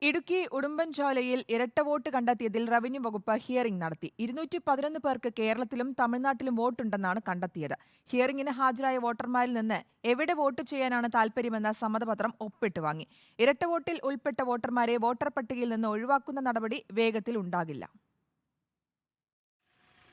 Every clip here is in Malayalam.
ഇടുക്കി ഉടുമ്പൻചോലയിൽ ഇരട്ട വോട്ട് കണ്ടെത്തിയതിൽ റവന്യൂ വകുപ്പ് ഹിയറിംഗ് നടത്തി. 211 പേർക്ക് കേരളത്തിലും തമിഴ്നാട്ടിലും വോട്ടുണ്ടെന്നാണ് കണ്ടെത്തിയത്. ഹിയറിംഗിന് ഹാജരായ വോട്ടർമാരിൽ നിന്ന് എവിടെ വോട്ട് ചെയ്യാനാണ് താൽപര്യമെന്ന സമ്മതപത്രം ഒപ്പിട്ട് വാങ്ങി. ഇരട്ട വോട്ടിൽ ഉൾപ്പെട്ട വോട്ടർമാരെ വോട്ടർ പട്ടികയിൽ നിന്ന് ഒഴിവാക്കുന്ന നടപടി വേഗത്തിൽ ഉണ്ടാകില്ല.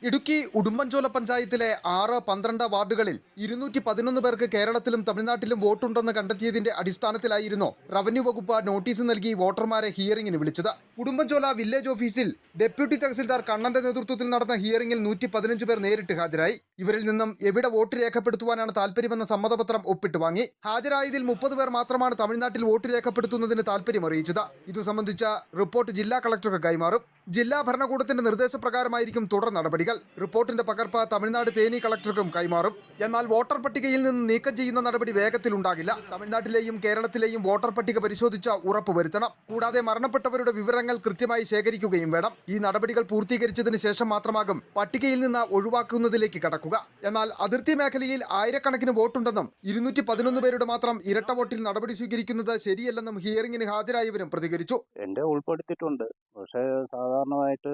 ഇടുക്കി ഉടുമ്പൻചോല പഞ്ചായത്തിലെ 6, 12 വാർഡുകളിൽ 211 പേർക്ക് കേരളത്തിലും തമിഴ്നാട്ടിലും വോട്ടുണ്ടെന്ന് കണ്ടെത്തിയതിന്റെ അടിസ്ഥാനത്തിലായിരുന്നു റവന്യൂ വകുപ്പ് നോട്ടീസ് നൽകി വോട്ടർമാരെ ഹിയറിംഗിന് വിളിച്ചത്. ഉടുമ്പൻചോല വില്ലേജ് ഓഫീസിൽ ഡെപ്യൂട്ടി തഹസിൽദാർ കണ്ണന്റെ നേതൃത്വത്തിൽ നടന്ന ഹിയറിംഗിൽ 115 പേർ നേരിട്ട് ഹാജരായി. ഇവരിൽ നിന്നും എവിടെ വോട്ട് രേഖപ്പെടുത്തുവാനാണ് താൽപര്യമെന്ന സമ്മതപത്രം ഒപ്പിട്ട് വാങ്ങി. ഹാജരായതിൽ 30 പേർ മാത്രമാണ് തമിഴ്നാട്ടിൽ വോട്ട് രേഖപ്പെടുത്തുന്നതിന് താൽപര്യം അറിയിച്ചത്. ഇതു സംബന്ധിച്ച റിപ്പോർട്ട് ജില്ലാ കളക്ടർക്ക് കൈമാറും. ജില്ലാ ഭരണകൂടത്തിന്റെ നിർദ്ദേശപ്രകാരമായിരിക്കും തുടർ നടപടികൾ. റിപ്പോർട്ടിന്റെ പകർപ്പ് തമിഴ്നാട് തേനി കളക്ടർക്കും കൈമാറും. എന്നാൽ വോട്ടർ പട്ടികയിൽ നിന്ന് നീക്കം ചെയ്യുന്ന നടപടി വേഗത്തിലുണ്ടാകില്ല. തമിഴ്നാട്ടിലെയും കേരളത്തിലെയും വോട്ടർ പട്ടിക പരിശോധിച്ച് ഉറപ്പുവരുത്തണം. കൂടാതെ മരണപ്പെട്ടവരുടെ വിവരങ്ങൾ കൃത്യമായി ശേഖരിക്കുകയും വേണം. ഈ നടപടികൾ പൂർത്തീകരിച്ചതിന് ശേഷം മാത്രമാകും പട്ടികയിൽ നിന്ന് ഒഴിവാക്കുന്നതിലേക്ക് കടക്കുക. എന്നാൽ അതിർത്തി മേഖലയിൽ ആയിരക്കണക്കിന് വോട്ടുണ്ടെന്നും 211 പേരുടെ മാത്രം ഇരട്ട വോട്ടിൽ നടപടി സ്വീകരിക്കുന്നത് ശരിയല്ലെന്നും ഹിയറിംഗിന് ഹാജരായവരും പ്രതികരിച്ചു. എന്റെ ഉൾപ്പെടുത്തിയിട്ടുണ്ട്. പക്ഷേ സാധാരണമായിട്ട്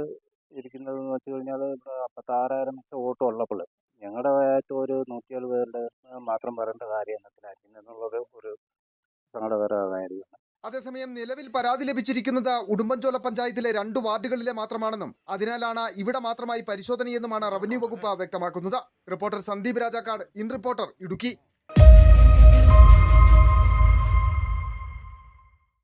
ഇരിക്കുന്നതെന്ന് വെച്ച് കഴിഞ്ഞാൽ ഇവിടെ 56,000 വോട്ട് ഉള്ളപ്പോൾ ഞങ്ങളുടെ ആയിട്ട് ഒരു 107 പേരുടെ മാത്രം വരേണ്ട കാര്യം എന്നതിനായിരിക്കും എന്നുള്ളത് ഒരു സങ്കടകരമായിരിക്കും. അതേസമയം നിലവിൽ പരാതി ലഭിച്ചിരിക്കുന്നത് ഉടുമ്പൻചോല പഞ്ചായത്തിലെ 2 വാർഡുകളിലെ മാത്രമാണെന്നും അതിനാലാണ് ഇവിടെ മാത്രമായി പരിശോധനയെന്നുമാണ് റവന്യൂ വകുപ്പ് വ്യക്തമാക്കുന്നത്. Reporter Sandeep Rajakkad, in reporter, Idukki.